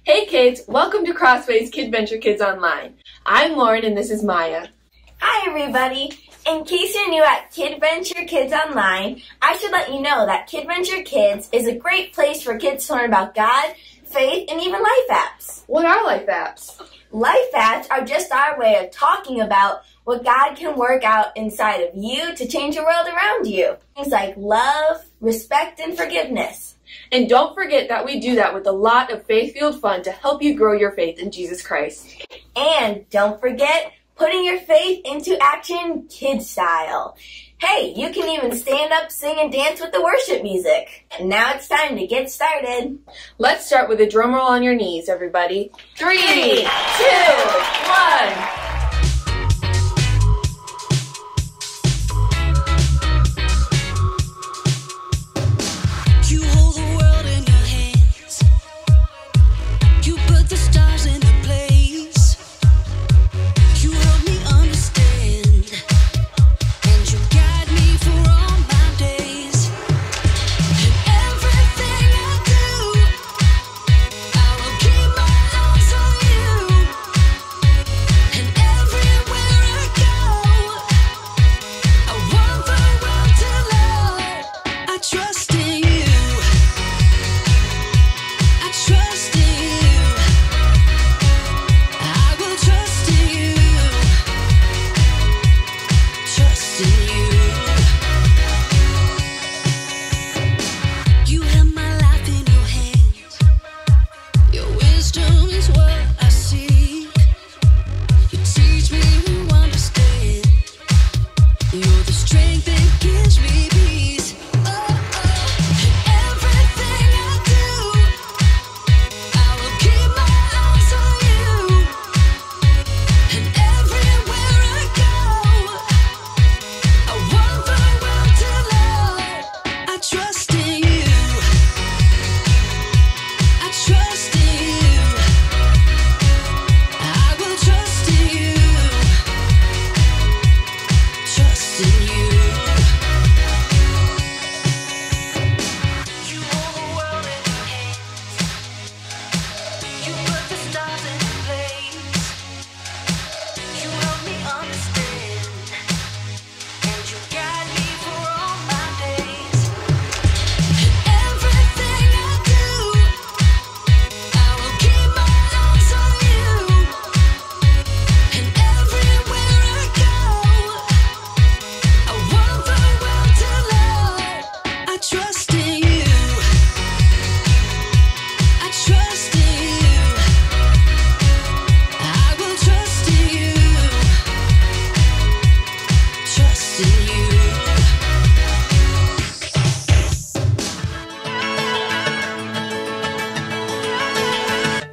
Hey kids, welcome to CrossWay's KidVenture Kids Online. I'm Lauren and this is Maya. Hi everybody! In case you're new at KidVenture Kids Online, I should let you know that KidVenture Kids is a great place for kids to learn about God, faith, and even life apps. What are life apps? Life apps are just our way of talking about what God can work out inside of you to change the world around you. Things like love, respect, and forgiveness. And don't forget that we do that with a lot of faith-fueled fun to help you grow your faith in Jesus Christ. And don't forget putting your faith into action KidStyle. Hey, you can even stand up, sing, and dance with the worship music. And now it's time to get started. Let's start with a drum roll on your knees, everybody. 3, 2, 1.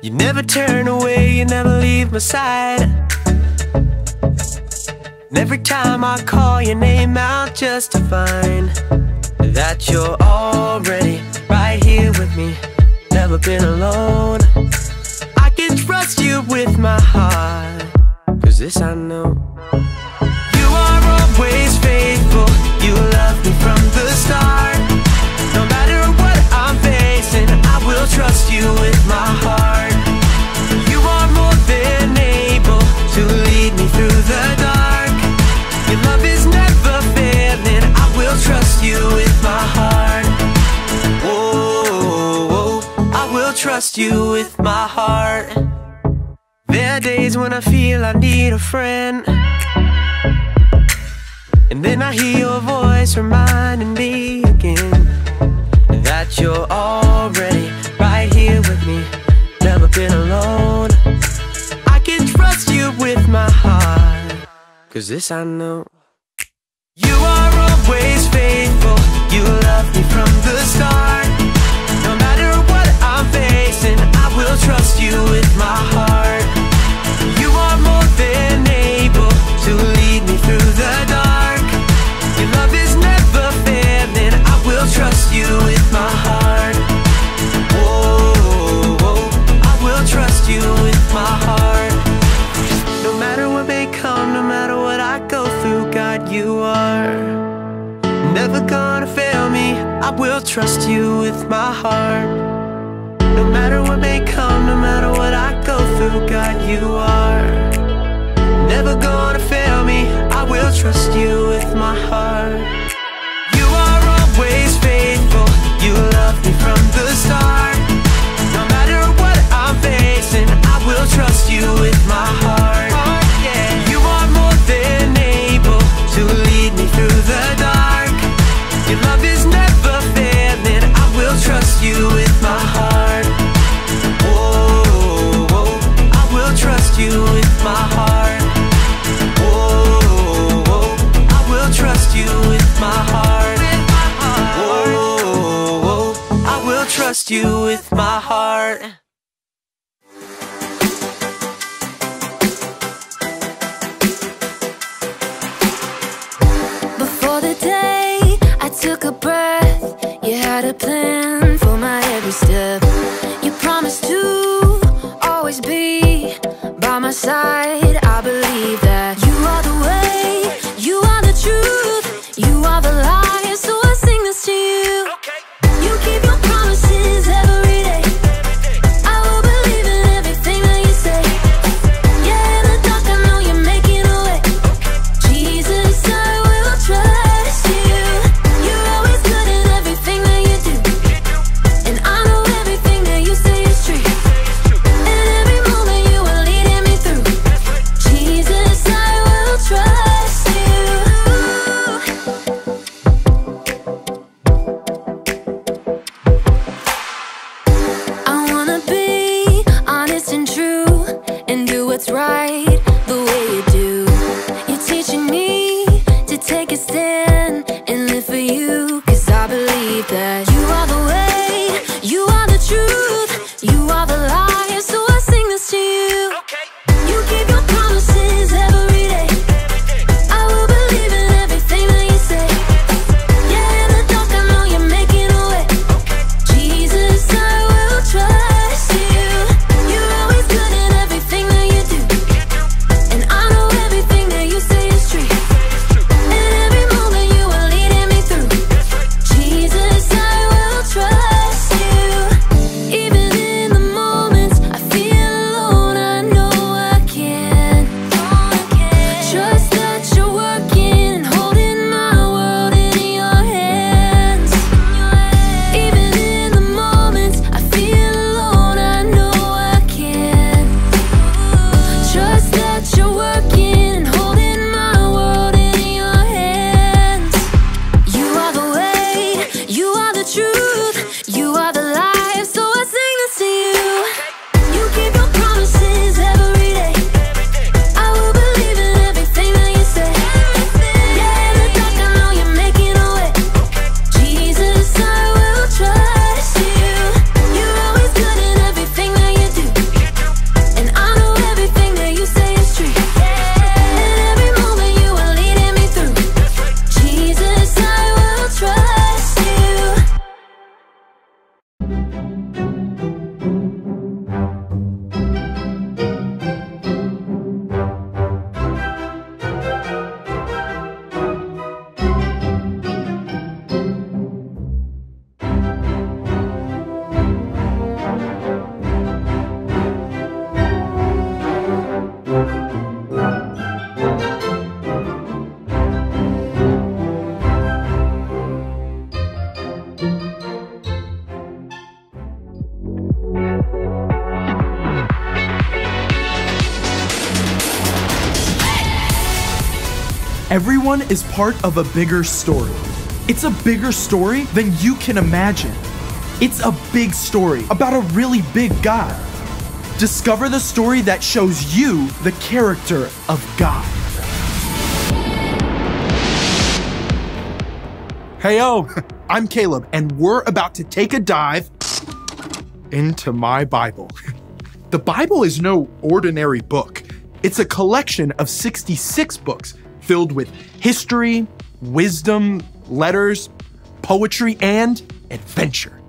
You never turn away, you never leave my side. And every time I call your name out just to find that you're already right here with me, never been alone. I can trust you with my heart, 'cause this I know. You are always faithful, you love me from the start. No matter what I'm facing, I will trust you with my heart. You are more than able to lead me through the dark. Your love is never failing, I will trust you with my heart. Whoa, I will trust you with my heart. There are days when I feel I need a friend, and then I hear your voice reminding me again that you're already right here with me, never been alone. I can trust you with my heart, 'cause this I know. You are always faithful, you love me from the start. No matter what I'm facing, I will trust you with my heart. You are more than able to lead me through the dark. Your love is never failing, I will trust you with my heart. Whoa, I will trust you with my heart. No matter what may come, no matter what I go through, God, you are never gonna fail me, I will trust you with my heart. No matter what may come, no matter God, you are never gonna fail me. I will trust you with my heart. You are always faithful. You love me from the start. No matter what I'm facing, I will trust you with my heart. You are more than able to lead me through the dark. Your love is never failing. I will trust you with my heart. Whoa, whoa. I will trust you with my heart. Whoa, whoa. I will trust you with my heart. Whoa, whoa. I will trust you with my heart. Before the day I took a breath, you had a plan for my every step. You promised to always be by my side. I believe that you are the way, you are the truth, you are the light. So I sing this to you. You keep your promises every day. I will believe in everything that you say. Yeah, in the dark I know you're making a way. Jesus, I will trust you. You're always good at everything that you do, and I know everything that you say is true. And every moment you are leading me through. Jesus, I will trust you. I wanna be honest and true and do what's right the way you do. You're teaching me to take a stand and live for you, 'cause I believe that you are the way, you are the truth, you are the light. So I sing this to you. You keep your promises every day. I will believe in everything that you say. Yeah, in the dark I know you're making a way. Jesus, I will trust you. You're always good at everything that you do, and I know everything that you say is true. And every moment you are leading me through. Jesus, I will trust you. Even in the moments I feel alone, I know I can trust that you're working and holding my world in your hands. Even in the moments I feel alone, I know I can trust that you're working and holding my world in your hands. You are the way, you are the truth, you are the life. So I sing this to you. You keep your promises every day. I will believe in everything that you say. Yeah, in the dark I know you're making a way. Jesus, I will trust you. You're always good at everything that you do, and I know everything that you say is true. And every moment you are leading me through. Jesus, I will trust you. Everyone is part of a bigger story. It's a bigger story than you can imagine. It's a big story about a really big God. Discover the story that shows you the character of God. Heyo, I'm Caleb, and we're about to take a dive into my Bible. The Bible is no ordinary book. It's a collection of 66 books filled with history, wisdom, letters, poetry, and adventure.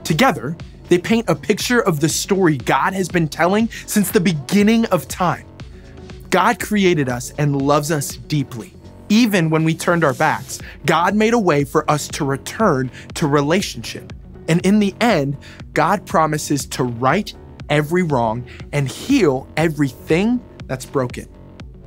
Together, they paint a picture of the story God has been telling since the beginning of time. God created us and loves us deeply. Even when we turned our backs, God made a way for us to return to relationship. And in the end, God promises to right every wrong and heal everything that's broken.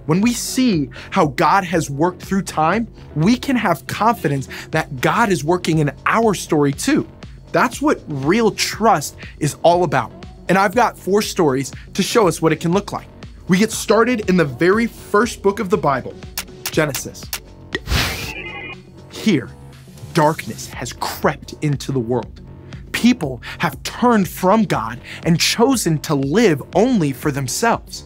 When we see how God has worked through time, we can have confidence that God is working in our story too. That's what real trust is all about. And I've got 4 stories to show us what it can look like. We get started in the very first book of the Bible, Genesis. Here, darkness has crept into the world. People have turned from God and chosen to live only for themselves.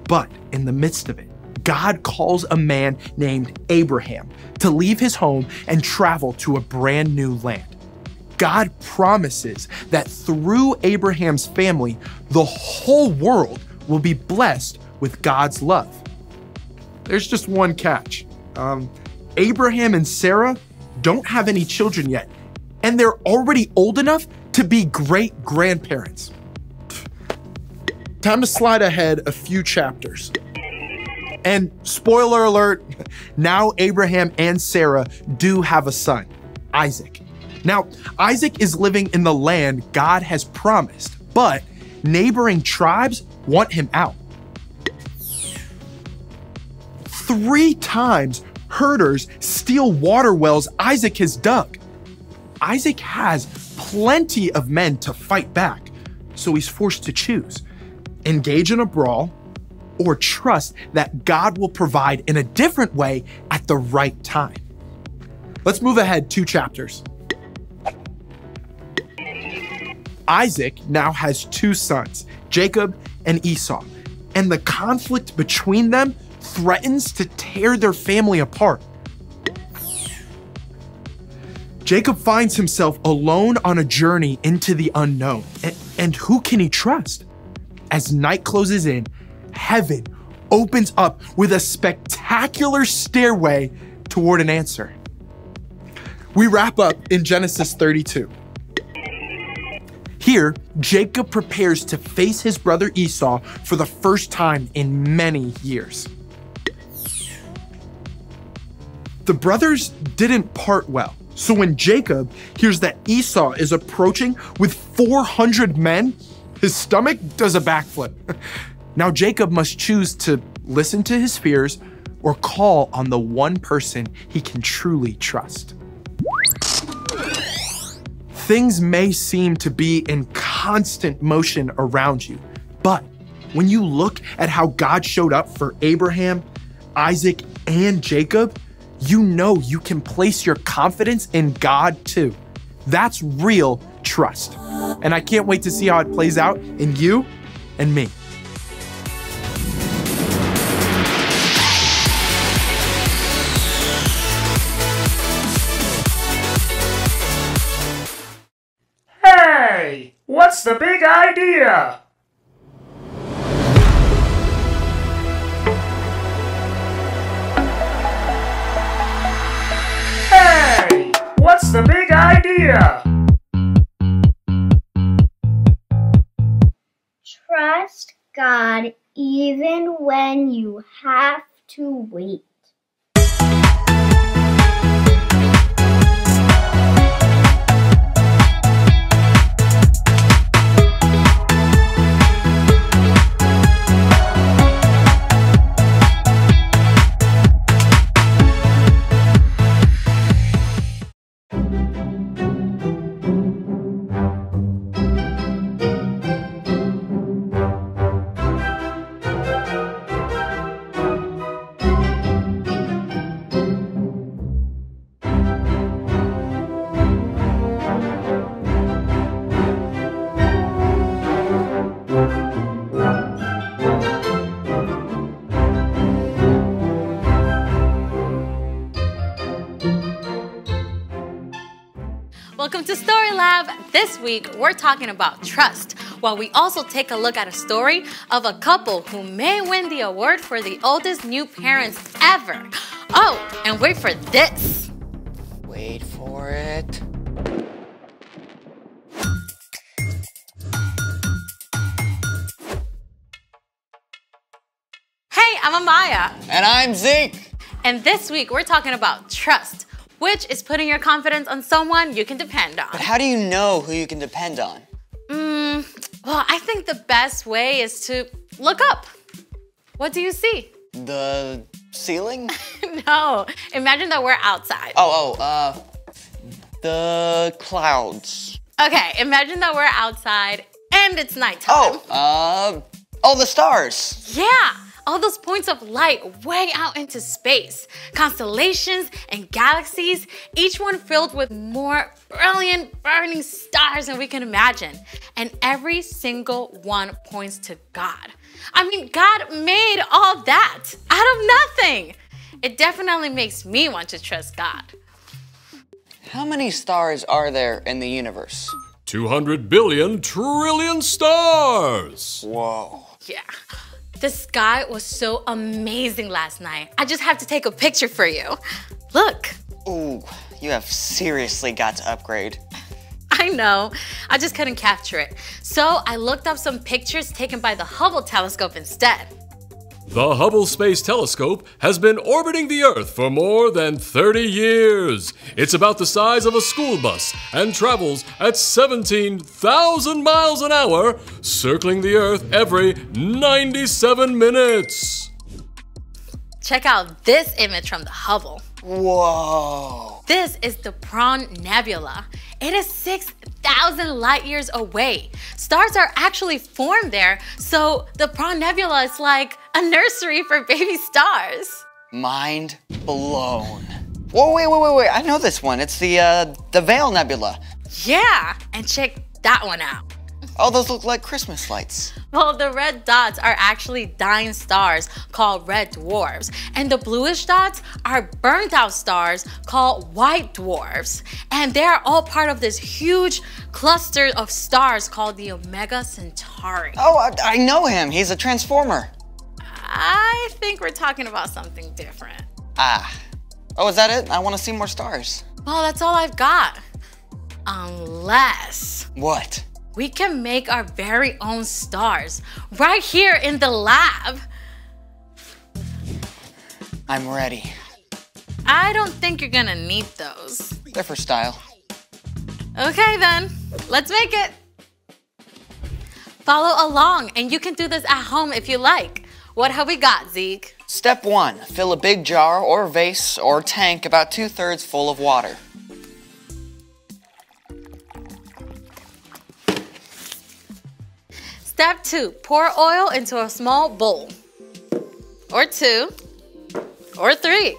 But in the midst of it, God calls a man named Abraham to leave his home and travel to a brand new land. God promises that through Abraham's family, the whole world will be blessed with God's love. There's just one catch. Abraham and Sarah don't have any children yet, and they're already old enough to be great-grandparents. Time to slide ahead a few chapters. And spoiler alert, now Abraham and Sarah do have a son, Isaac. Now, Isaac is living in the land God has promised, but neighboring tribes want him out. 3 times, herders steal water wells Isaac has dug. Isaac has plenty of men to fight back, so he's forced to choose: engage in a brawl or trust that God will provide in a different way at the right time. Let's move ahead 2 chapters. Isaac now has 2 sons, Jacob and Esau, and the conflict between them threatens to tear their family apart. Jacob finds himself alone on a journey into the unknown. And who can he trust? As night closes in, heaven opens up with a spectacular stairway toward an answer. We wrap up in Genesis 32. Here, Jacob prepares to face his brother Esau for the first time in many years. The brothers didn't part well, so when Jacob hears that Esau is approaching with 400 men, his stomach does a backflip. Now Jacob must choose to listen to his fears or call on the one person he can truly trust. Things may seem to be in constant motion around you, but when you look at how God showed up for Abraham, Isaac, and Jacob, you know you can place your confidence in God too. That's real trust. And I can't wait to see how it plays out in you and me. Hey, what's the big idea? Hey, what's the big idea? Trust God even when you have to wait. Welcome to Story Lab. This week, we're talking about trust, while we also take a look at a story of a couple who may win the award for the oldest new parents ever. Oh, and wait for this. Wait for it. Hey, I'm Amaya. And I'm Zeke. And this week, we're talking about trust, which is putting your confidence on someone you can depend on. But how do you know who you can depend on? Well, I think the best way is to look up. What do you see? The ceiling? No, imagine that we're outside. The clouds. Okay, imagine that we're outside and it's nighttime. The stars. Yeah, all those points of light way out into space. Constellations and galaxies, each one filled with more brilliant, burning stars than we can imagine. And every single one points to God. I mean, God made all that out of nothing. It definitely makes me want to trust God. How many stars are there in the universe? 200 billion trillion stars! Whoa. Yeah. The sky was so amazing last night. I just have to take a picture for you. Look. Ooh, you have seriously got to upgrade. I know. I just couldn't capture it. So I looked up some pictures taken by the Hubble telescope instead. The Hubble Space Telescope has been orbiting the Earth for more than 30 years. It's about the size of a school bus and travels at 17,000 miles an hour, circling the Earth every 97 minutes. Check out this image from the Hubble. Whoa. This is the Prawn Nebula. It is 6,000 light years away. Stars are actually formed there, so the Prawn Nebula is like a nursery for baby stars. Mind blown. Whoa, wait. I know this one. It's the Veil Nebula. Yeah, and check that one out. Oh, those look like Christmas lights. Well, the red dots are actually dying stars called red dwarfs, and the bluish dots are burnt out stars called white dwarfs. And they are all part of this huge cluster of stars called the Omega Centauri. Oh, I know him. He's a transformer. I think we're talking about something different. Oh, is that it? I want to see more stars. Well, that's all I've got. Unless What? we can make our very own stars right here in the lab. I'm ready. I don't think you're gonna need those. They're for style. Okay then, let's make it. Follow along and you can do this at home if you like. What have we got, Zeke? Step 1. Fill a big jar or vase or tank about 2/3 full of water. Step 2, pour oil into a small bowl. Or 2, or 3.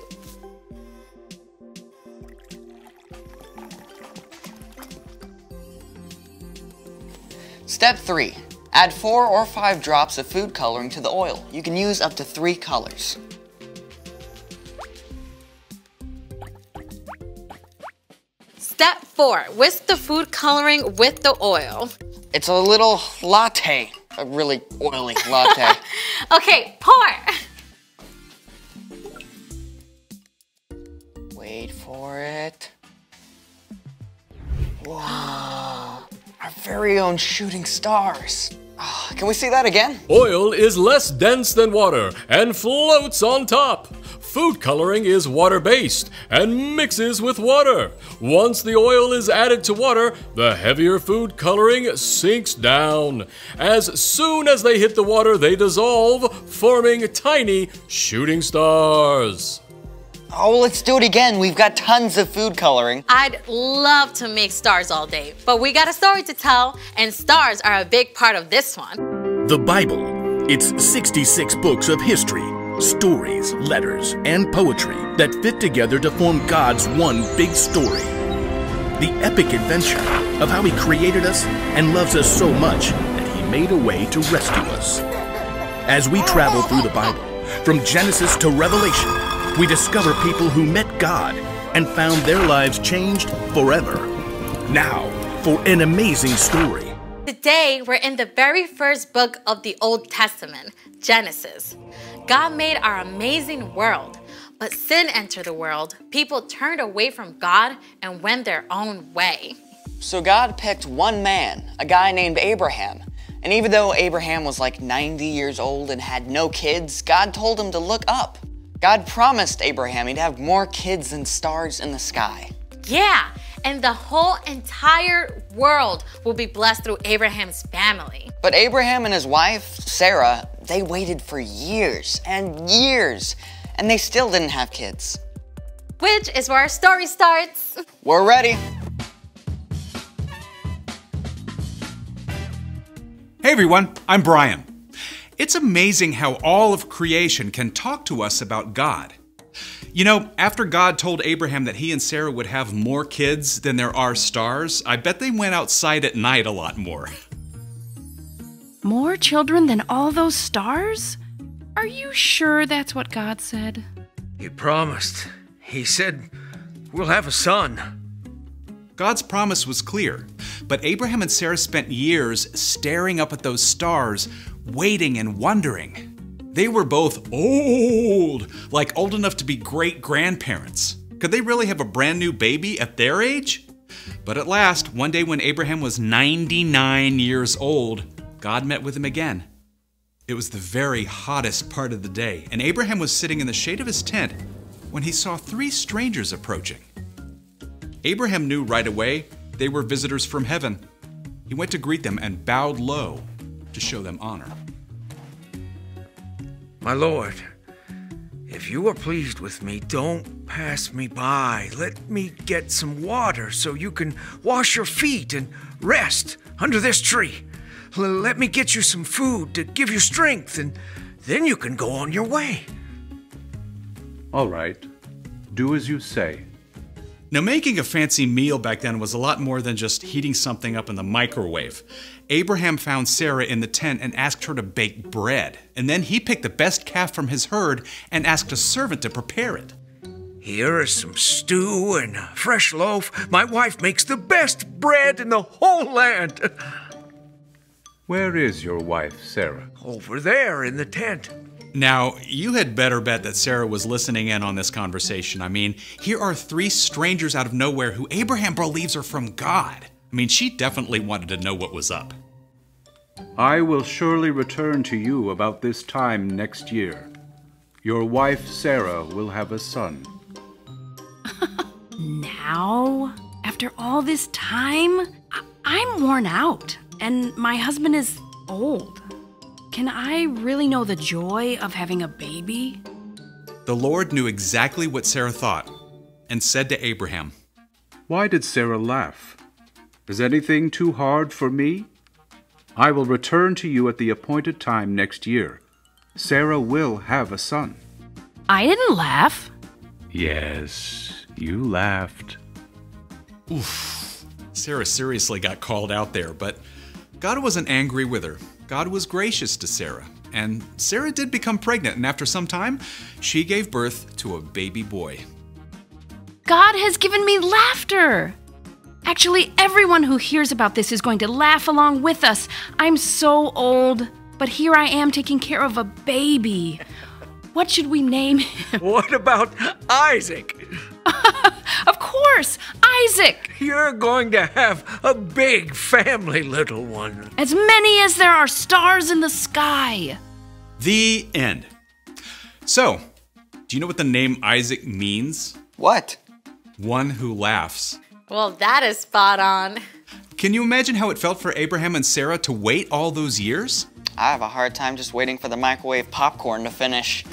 Step 3. Add 4 or 5 drops of food coloring to the oil. You can use up to 3 colors. Step 4, whisk the food coloring with the oil. It's a little latte. A really oily latte. Okay, pour. Wait for it. Whoa. Our very own shooting stars. Oh, can we see that again? Oil is less dense than water and floats on top. Food coloring is water-based and mixes with water. Once the oil is added to water, the heavier food coloring sinks down. As soon as they hit the water, they dissolve, forming tiny shooting stars. Oh, let's do it again. We've got tons of food coloring. I'd love to make stars all day, but we got a story to tell, and stars are a big part of this one. The Bible. It's 66 books of history, stories, letters, and poetry that fit together to form God's one big story. The epic adventure of how He created us and loves us so much that He made a way to rescue us. As we travel through the Bible, from Genesis to Revelation, we discover people who met God and found their lives changed forever. Now, for an amazing story. Today, we're in the very first book of the Old Testament, Genesis. God made our amazing world, but sin entered the world. People turned away from God and went their own way. So God picked one man, a guy named Abraham. And even though Abraham was like 90 years old and had no kids, God told him to look up. God promised Abraham he'd have more kids than stars in the sky. Yeah, and the whole entire world will be blessed through Abraham's family. But Abraham and his wife, Sarah, they waited for years and years, and they still didn't have kids. Which is where our story starts. We're ready. Hey everyone, I'm Brian. It's amazing how all of creation can talk to us about God. You know, after God told Abraham that he and Sarah would have more kids than there are stars, I bet they went outside at night a lot more. More children than all those stars? Are you sure that's what God said? He promised. He said, we'll have a son. God's promise was clear, but Abraham and Sarah spent years staring up at those stars, waiting and wondering. They were both old, like old enough to be great-grandparents. Could they really have a brand new baby at their age? But at last, one day when Abraham was 99 years old, God met with him again. It was the very hottest part of the day, and Abraham was sitting in the shade of his tent when he saw 3 strangers approaching. Abraham knew right away they were visitors from heaven. He went to greet them and bowed low to show them honor. My lord, if you are pleased with me, don't pass me by. Let me get some water so you can wash your feet and rest under this tree. Let me get you some food to give you strength, and then you can go on your way. All right, do as you say. Now, making a fancy meal back then was a lot more than just heating something up in the microwave. Abraham found Sarah in the tent and asked her to bake bread. And then he picked the best calf from his herd and asked a servant to prepare it. Here is some stew and a fresh loaf. My wife makes the best bread in the whole land. Where is your wife, Sarah? Over there in the tent. Now, you had better bet that Sarah was listening in on this conversation. I mean, here are 3 strangers out of nowhere who Abraham believes are from God. I mean, she definitely wanted to know what was up. I will surely return to you about this time next year. Your wife, Sarah, will have a son. Now? After all this time? I'm worn out, and my husband is old. Can I really know the joy of having a baby? The Lord knew exactly what Sarah thought and said to Abraham, Why did Sarah laugh? Is anything too hard for me? I will return to you at the appointed time next year. Sarah will have a son. I didn't laugh. Yes, you laughed. Oof. Sarah seriously got called out there, but God wasn't angry with her. God was gracious to Sarah, and Sarah did become pregnant, and after some time, she gave birth to a baby boy. God has given me laughter. Actually, everyone who hears about this is going to laugh along with us. I'm so old, but here I am taking care of a baby. What should we name him? What about Isaac? Of course, Isaac. You're going to have a big family, little one. As many as there are stars in the sky. The end. So, do you know what the name Isaac means? What? One who laughs. Well, that is spot on. Can you imagine how it felt for Abraham and Sarah to wait all those years? I have a hard time just waiting for the microwave popcorn to finish.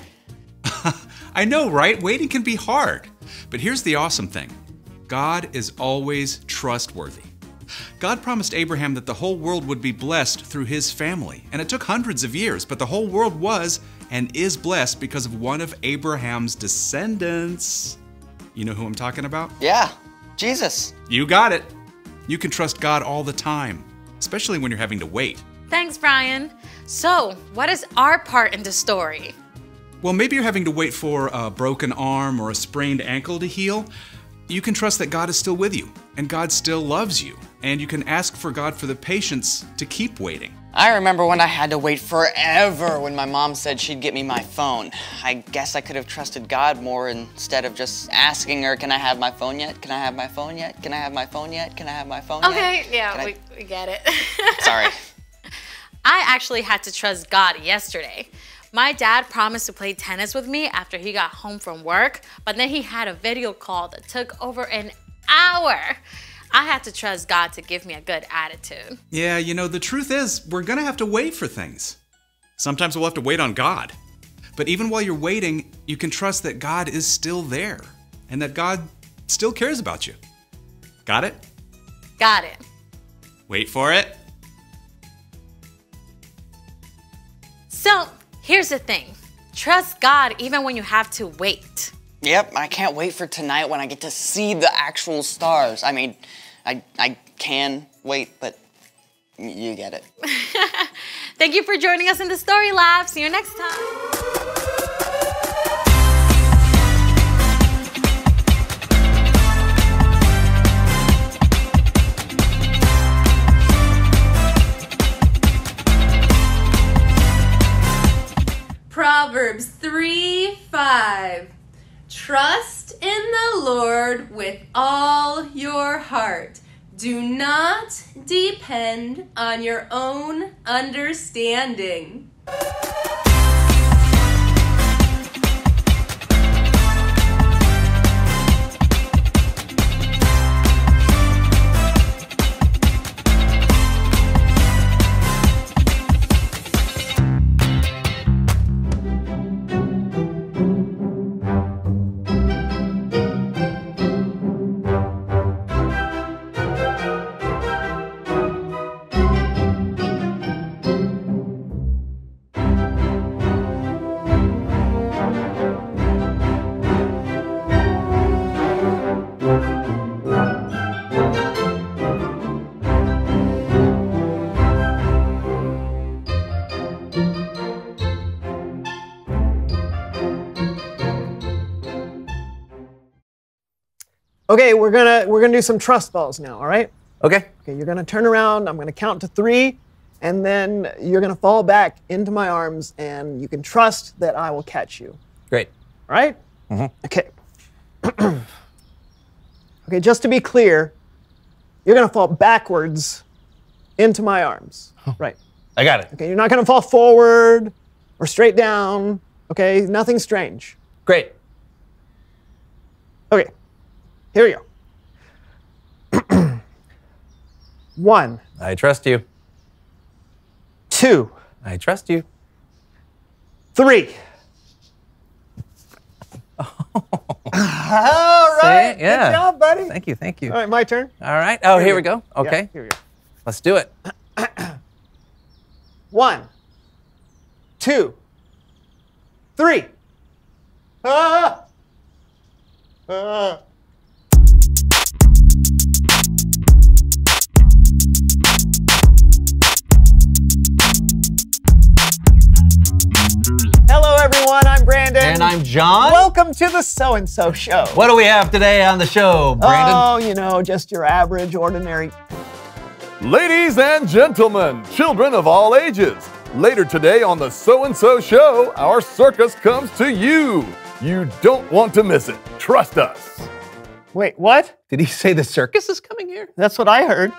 I know, right? Waiting can be hard. But here's the awesome thing. God is always trustworthy. God promised Abraham that the whole world would be blessed through his family. And it took hundreds of years, but the whole world was and is blessed because of one of Abraham's descendants. You know who I'm talking about? Yeah, Jesus. You got it. You can trust God all the time, especially when you're having to wait. Thanks, Brian. So, what is our part in the story? Well, maybe you're having to wait for a broken arm or a sprained ankle to heal. You can trust that God is still with you, and God still loves you, and you can ask for God for the patience to keep waiting. I remember when I had to wait forever when my mom said she'd get me my phone. I guess I could have trusted God more instead of just asking her, can I have my phone yet? Can I have my phone yet? Can I have my phone yet? Can I have my phone yet? Okay, yeah, we get it. Sorry. I actually had to trust God yesterday. My dad promised to play tennis with me after he got home from work, but then he had a video call that took over an hour. I had to trust God to give me a good attitude. Yeah, you know, the truth is, we're gonna have to wait for things. Sometimes we'll have to wait on God. But even while you're waiting, you can trust that God is still there and that God still cares about you. Got it? Got it. Wait for it. So, here's the thing. Trust God even when you have to wait. Yep, I can't wait for tonight when I get to see the actual stars. I mean, I can wait, but you get it. Thank you for joining us in the Story Lab. See you next time. Proverbs 3:5. Trust in the Lord with all your heart. Do not depend on your own understanding. Okay, we're gonna do some trust balls now, all right? Okay. Okay, you're gonna turn around, I'm gonna count to 3, and then you're gonna fall back into my arms, and you can trust that I will catch you. Great. All right? Mm-hmm. Okay. Okay, just to be clear, you're gonna fall backwards into my arms. Right. I got it. Okay, you're not gonna fall forward or straight down. Okay, nothing strange. Great. Okay, here we go. 1. I trust you. 2. I trust you. 3. All right. See? Yeah. Good job, buddy. Thank you. Thank you. All right, my turn. All right. Oh, here we go. Okay. Yeah, here we go. Let's do it. 1, 2, 3. Ah! Ah! Hello, everyone. I'm Brandon. And I'm John. Welcome to the So-and-So Show. What do we have today on the show, Brandon? Oh, you know, just your average, ordinary. Ladies and gentlemen, children of all ages, later today on the So-and-So Show, our circus comes to you. You don't want to miss it. Trust us. Wait, what? Did he say the circus is coming here? That's what I heard.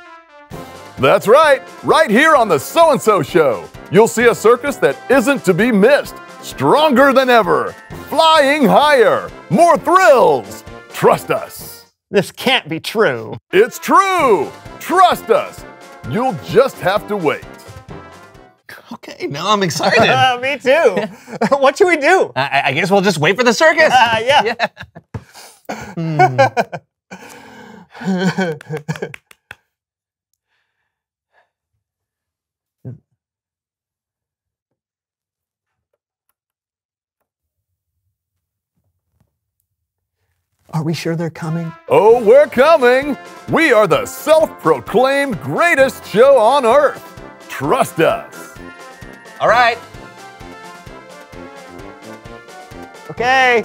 That's right. Right here on the So-and-So Show, you'll see a circus that isn't to be missed. Stronger than ever. Flying higher. More thrills. Trust us. This can't be true. It's true. Trust us. You'll just have to wait. Okay, now I'm excited. Me too. What should we do? I guess we'll just wait for the circus. Yeah. Are we sure they're coming? Oh, we're coming. We are the self-proclaimed greatest show on earth. Trust us. All right. Okay.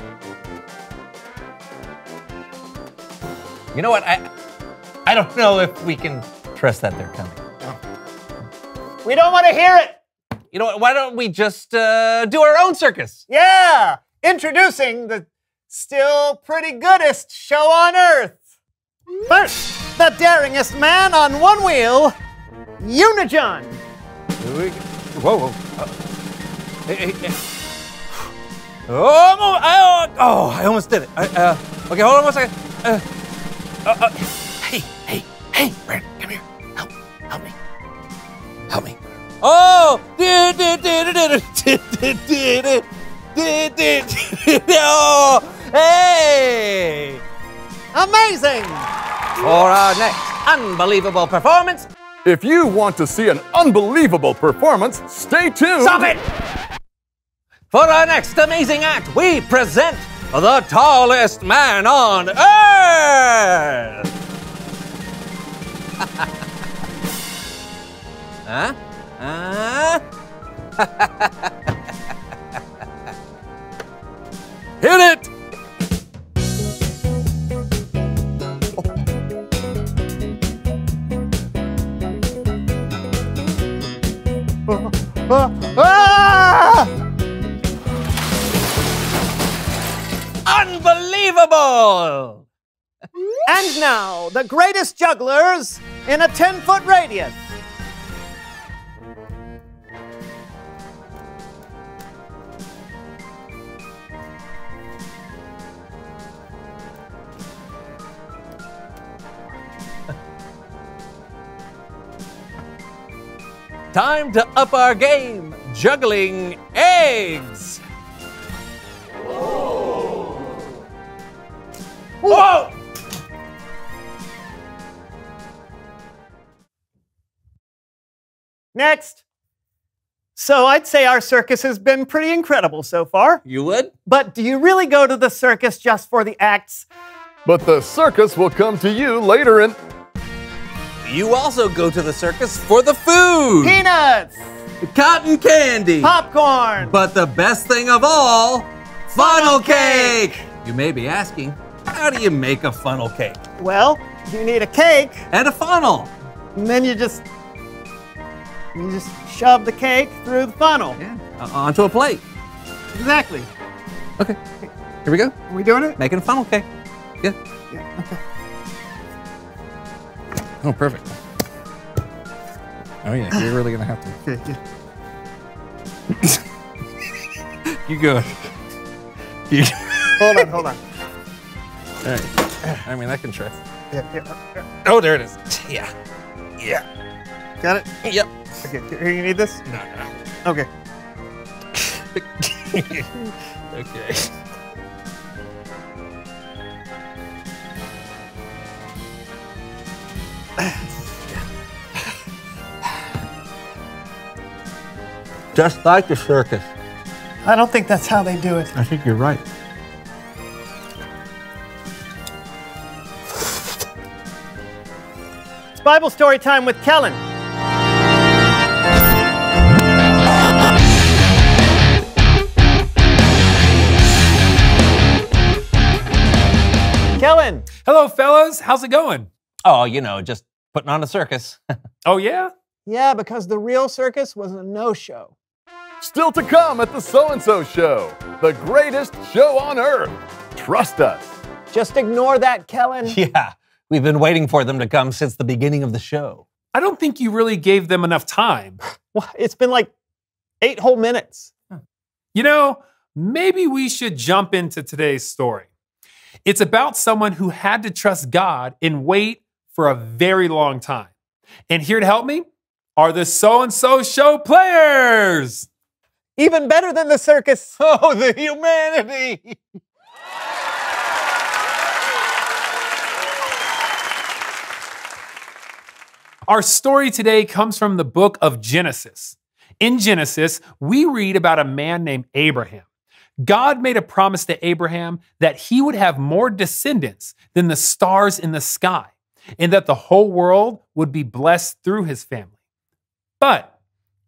You know what? I don't know if we can trust that they're coming. We don't want to hear it. You know what? Why don't we just do our own circus? Yeah. Introducing the still pretty goodest show on earth. First, the daringest man on one wheel, Unijohn. Whoa. Hey. Oh, I almost did it. Okay, hold on one second. Hey, Brent, come here. Help me. Help me. Oh! Oh! Hey! Amazing! For our next unbelievable performance. If you want to see an unbelievable performance, stay tuned. Stop it! For our next amazing act, we present the tallest man on earth! Huh? Hit it! Unbelievable! And now, the greatest jugglers in a 10-foot radius. Time to up our game, juggling eggs. Whoa! Next. So I'd say our circus has been pretty incredible so far. You would? But do you really go to the circus just for the acts? But the circus will come to you later in... You also go to the circus for the food. Peanuts! Cotton candy. Popcorn! But the best thing of all, funnel cake! You may be asking, how do you make a funnel cake? Well, you need a cake. And a funnel. And then you just shove the cake through the funnel. Yeah, onto a plate. Exactly. Okay, here we go. Are we doing it? Making a funnel cake. Yeah. Okay. Oh, perfect. Oh yeah, you're really gonna have to. Okay, yeah. You go. Hold on. All right. I mean, I can try. Yeah. Oh, there it is. Yeah. Got it? Yep. Okay, here, you need this? No. Okay. Okay. Just like the circus. I don't think that's how they do it. I think you're right. It's Bible story time with Kellen. Kellen. Hello, fellas. How's it going? Oh, you know, just putting on a circus. Oh, yeah? Yeah, because the real circus was a no-show. Still to come at the So-and-So Show, the greatest show on earth. Trust us. Just ignore that, Kellen. Yeah, we've been waiting for them to come since the beginning of the show. I don't think you really gave them enough time. Well, it's been like 8 whole minutes. You know, maybe we should jump into today's story. It's about someone who had to trust God and wait for a very long time. And here to help me are the So-and-So Show players. Even better than the circus. Oh, the humanity. Our story today comes from the book of Genesis. In Genesis, we read about a man named Abraham. God made a promise to Abraham that he would have more descendants than the stars in the sky, and that the whole world would be blessed through his family. But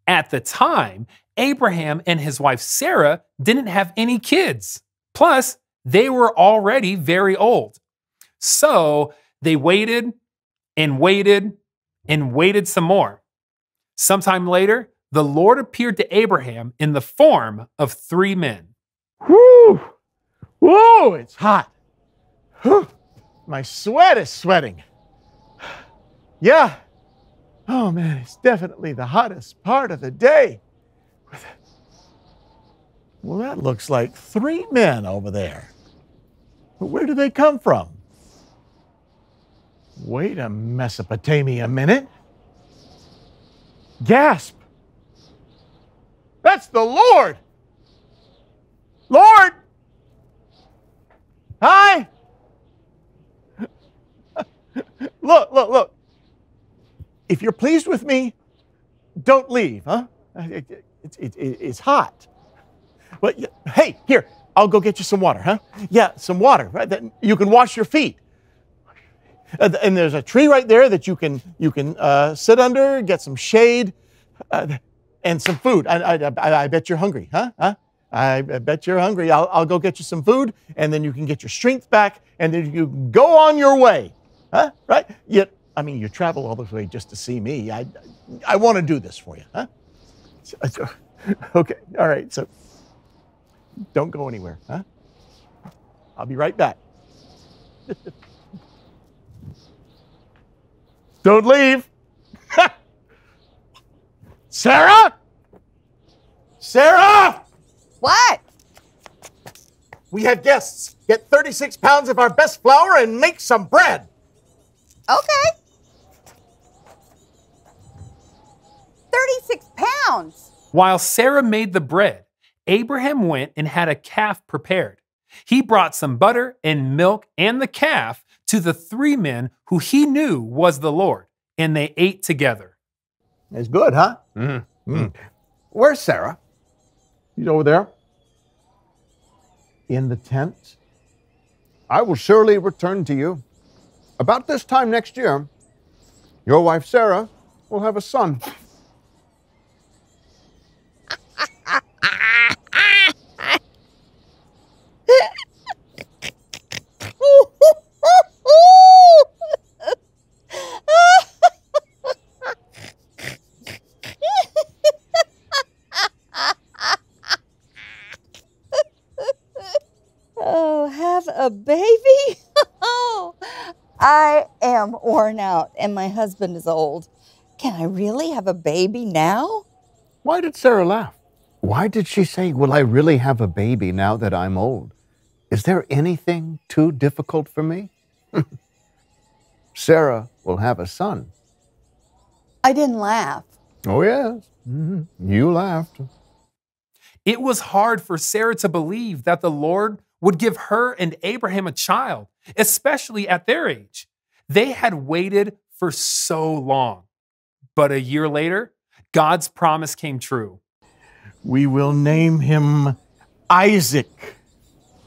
at the time, Abraham and his wife Sarah didn't have any kids. Plus, they were already very old. So they waited and waited and waited some more. Sometime later, the Lord appeared to Abraham in the form of 3 men. Whew! Whoa, it's hot. Whew. My sweat is sweating. Yeah. Oh man, it's definitely the hottest part of the day. Well, that looks like 3 men over there. But where do they come from? Wait a Mesopotamia minute. Gasp. That's the Lord. Lord. Hi. Look. If you're pleased with me, don't leave, huh? It's hot. But hey, here, I'll go get you some water, huh? Yeah, some water, right? That you can wash your feet. And there's a tree right there that you can sit under, get some shade, and some food. I bet you're hungry, huh? I bet you're hungry. I'll go get you some food, and then you can get your strength back, and then you can go on your way, huh? Right? You travel all this way just to see me. I want to do this for you, huh? Okay, all right. So don't go anywhere, huh? I'll be right back. Don't leave. Sarah? Sarah! What? We have guests. Get 36 pounds of our best flour and make some bread. Okay. 36 pounds. While Sarah made the bread, Abraham went and had a calf prepared. He brought some butter and milk and the calf to the 3 men who he knew was the Lord, and they ate together. It's good, huh? Where's Sarah? He's over there. In the tent. I will surely return to you. About this time next year, your wife Sarah will have a son. Oh, have a baby? Oh, I am worn out and my husband is old. Can I really have a baby now? Why did Sarah laugh? Why did she say, will I really have a baby now that I'm old? Is there anything too difficult for me? Sarah will have a son. I didn't laugh. Oh, yes. You laughed. It was hard for Sarah to believe that the Lord would give her and Abraham a child, especially at their age. They had waited for so long. But a year later, God's promise came true. We will name him Isaac.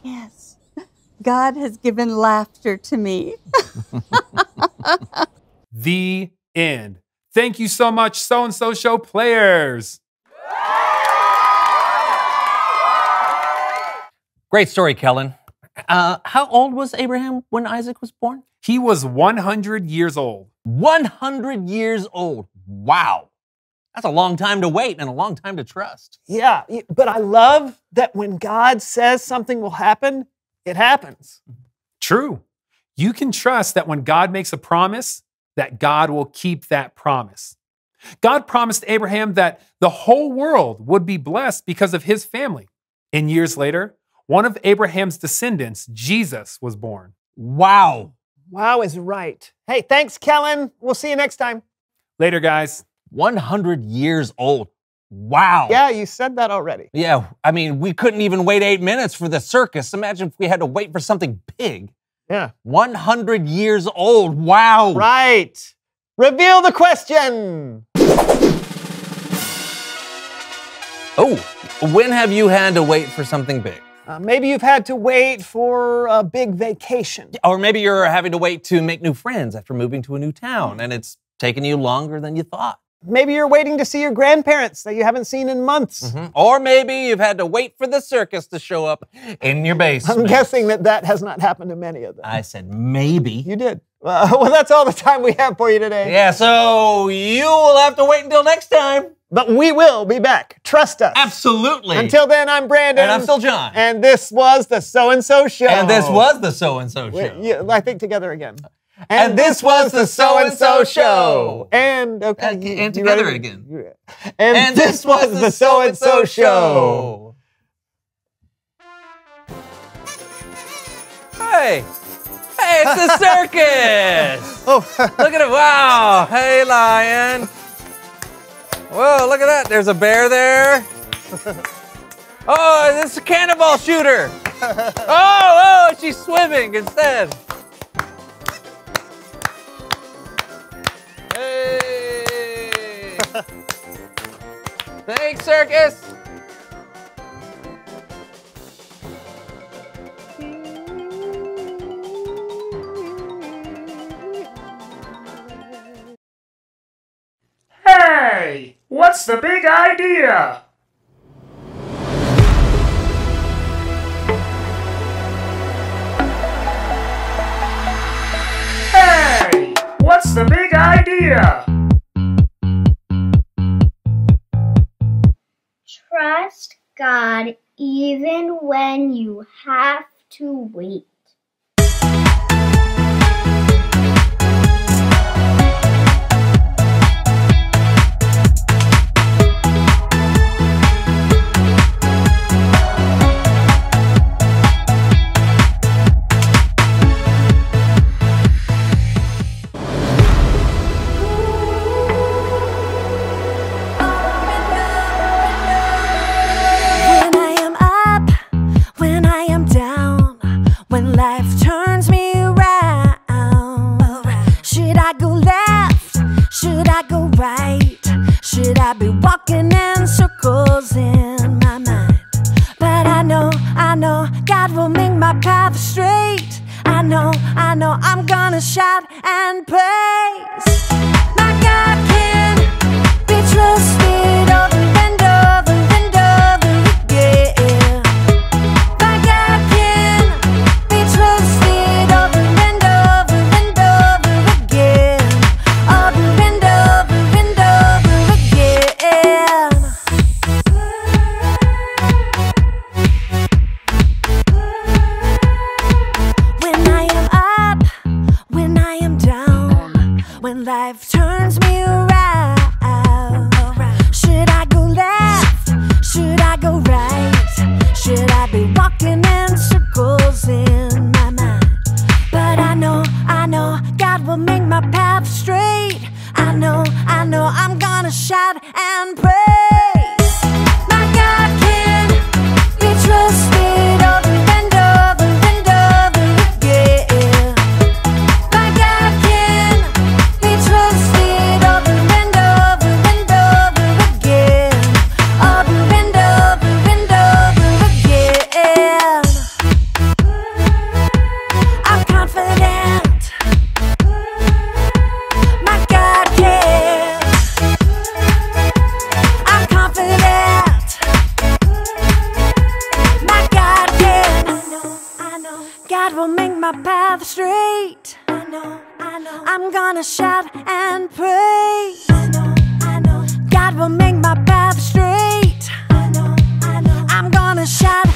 Yes, God has given laughter to me. The end. Thank you so much, So-and-So Show players. Great story, Kellen. How old was Abraham when Isaac was born? He was 100 years old. 100 years old. Wow. That's a long time to wait and a long time to trust. Yeah, but I love that when God says something will happen, it happens. True. You can trust that when God makes a promise, that God will keep that promise. God promised Abraham that the whole world would be blessed because of his family. And years later, one of Abraham's descendants, Jesus, was born. Wow. Wow is right. Hey, thanks, Kellen. We'll see you next time. Later, guys. 100 years old. Wow. Yeah, you said that already. Yeah, I mean, we couldn't even wait 8 minutes for the circus. Imagine if we had to wait for something big. Yeah. 100 years old. Wow. Right. Reveal the question. Oh, when have you had to wait for something big? Maybe you've had to wait for a big vacation. Or maybe you're having to wait to make new friends after moving to a new town and it's taken you longer than you thought. Maybe you're waiting to see your grandparents that you haven't seen in months. Or maybe you've had to wait for the circus to show up in your basement. I'm guessing that has not happened to many of them. I said maybe. You did. Well, that's all the time we have for you today. Yeah, so you will have to wait until next time. But we will be back. Trust us. Absolutely. Until then, I'm Brandon. And I'm still John. And this was the So-and-So Show. And this was the So-and-So Show. Yeah, I think together again. And this was the So-and-So Show. And, okay. And together again. And this was the So-and-So Show. Hey, Hey, it's the circus! Look at it, wow! Hey, lion! Whoa, look at that, there's a bear there. Oh, this is a cannonball shooter! Oh, she's swimming instead. Hey! Thanks, circus! Hey! What's the big idea? Hey! What's the big idea? Trust God even when you have to wait. Should I be walking in circles in my mind? But I know God will make my path straight. I know I'm gonna shout and praise. My God can be trusted over the wind, yeah. My God can be trusted over the wind, again. Over the wind, when life turns me around, should I go left? Should I go right? Should I be walking in circles in my mind? But I know God will make my path straight. I know I'm gonna shout and praise. My God can be trusted over the wind, yeah. My God can be trusted over the wind, again. Over the wind, again. I'm confident. My God can. I'm confident. My God can. I know. God will make my path straight. I'm gonna shout and praise. God will make my path straight. I'm gonna shout